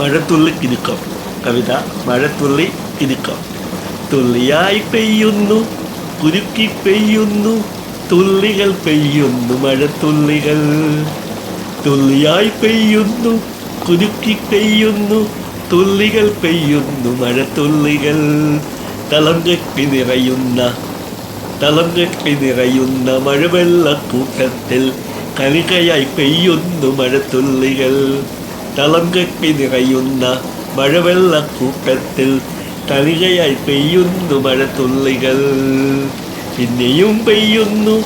മഴത്തുള്ളി കിലുക്കം. കവിത മഴത്തുള്ളി കിലുക്കം. തുള്ളിയായി പെയ്യുന്നു, കുരുക്കി പെയ്യുന്നു, തുള്ളികൾ പെയ്യുന്നു മഴത്തുള്ളികൾ. തുള്ളിയായി പെയ്യുന്നു, കുരുക്കി പെയ്യുന്നു, തുള്ളികൾ പെയ്യുന്നു മഴത്തുള്ളികൾ. തളം കെട്ടി നിറയുന്ന മഴവെള്ളക്കൂട്ടത്തിൽ കണികയായി പെയ്യുന്നു മഴത്തുള്ളികൾ. തളം കെട്ടി നിറയുന്ന മഴവെള്ളക്കൂട്ടത്തിൽ കണികയായി പെയ്യുന്നു മഴത്തുള്ളികൾ. പിന്നെയും പെയ്യുന്നു,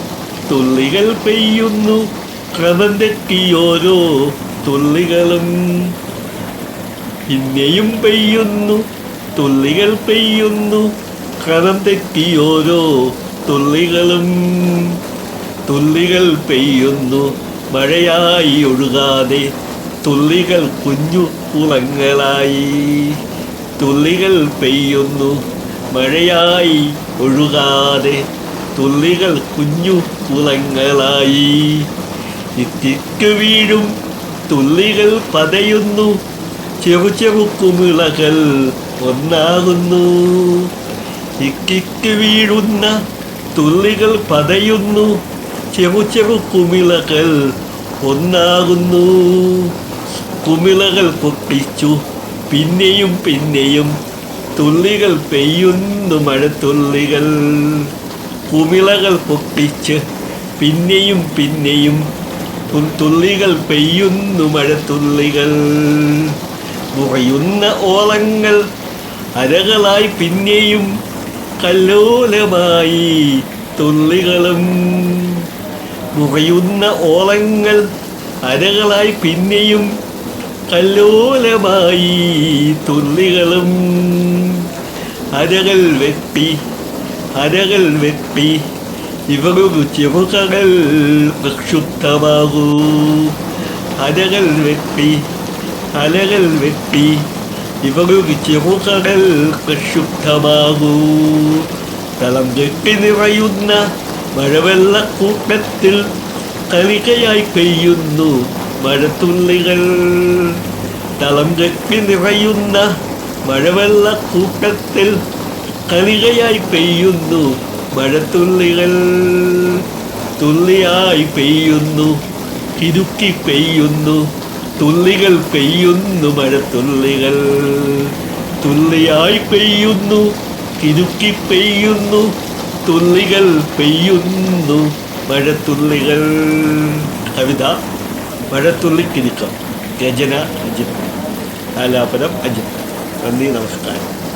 തുള്ളികൾ പെയ്യുന്നു, ക്രമം തെറ്റിയോരോ തുള്ളികളും. പിന്നെയും പെയ്യുന്നു, തുള്ളികൾ പെയ്യുന്നു, ക്രമം തെറ്റിയോരോ തുള്ളികളും. തുള്ളികൾ പെയ്യുന്നു മഴയായി ഒഴുകാതെ, തുള്ളികൾ കുഞ്ഞു കുളങ്ങളായി. തുള്ളികൾ പെയ്യുന്നു മഴയായി ഒഴുകാതെ, തുള്ളികൾ കുഞ്ഞു കുളങ്ങളായി. ഇറ്റിക്ക് വീഴും തുള്ളികൾ പതയുന്നു, ചെറു കുമിളകൾ ഒന്നാകുന്നു. ഇക്കിക്ക് വീഴുന്ന തുള്ളികൾ പതയുന്നു, ചെറു കുമിളകൾ ഒന്നാകുന്നു. കുമിളകൾ പൊട്ടിച്ചു പിന്നെയും തുള്ളികൾ പെയ്യുന്നു മഴത്തുള്ളികൾ. കുമിളകൾ പൊട്ടിച്ച് പിന്നെയും തുള്ളികൾ പെയ്യുന്നു മഴത്തുള്ളികൾ. മുറയുന്ന ഓളങ്ങൾ അരകളായി പിന്നെയും കല്ലോലമായി തുള്ളികളും. മുറയുന്ന ഓളങ്ങൾ അരകളായി പിന്നെയും കല്ലോലമായി തുള്ളികളും. അരകൾ വെട്ടി ഇവരുടെ ചെറുകകൾ പ്രക്ഷുബ്ധമാകൂ. അരകൾ വെട്ടി ഇവരുടെ ചെറുകകൾ പ്രക്ഷുബ്ധമാകൂ. തളം കെട്ടി നിറയുന്ന മഴവെള്ളക്കൂട്ടത്തിൽ കണികയായി പെയ്യുന്നു മഴത്തുള്ളികൾ. തളം കെട്ടി നിറയുന്ന മഴവെള്ളക്കൂട്ടത്തിൽ കണികയായി പെയ്യുന്നു മഴത്തുള്ളികൾ. തുള്ളിയായി പെയ്യുന്നു, കിരുക്കി പെയ്യുന്നു, തുള്ളികൾ പെയ്യുന്നു മഴത്തുള്ളികൾ. തുള്ളിയായി പെയ്യുന്നു, കിരുക്കി പെയ്യുന്നു, തുള്ളികൾ പെയ്യുന്നു മഴത്തുള്ളികൾ. കവിത മഴത്തുള്ളി കിലുക്കം. രചന അജിത്. ആലാപനം അജിത്. നന്ദി, നമസ്കാരം.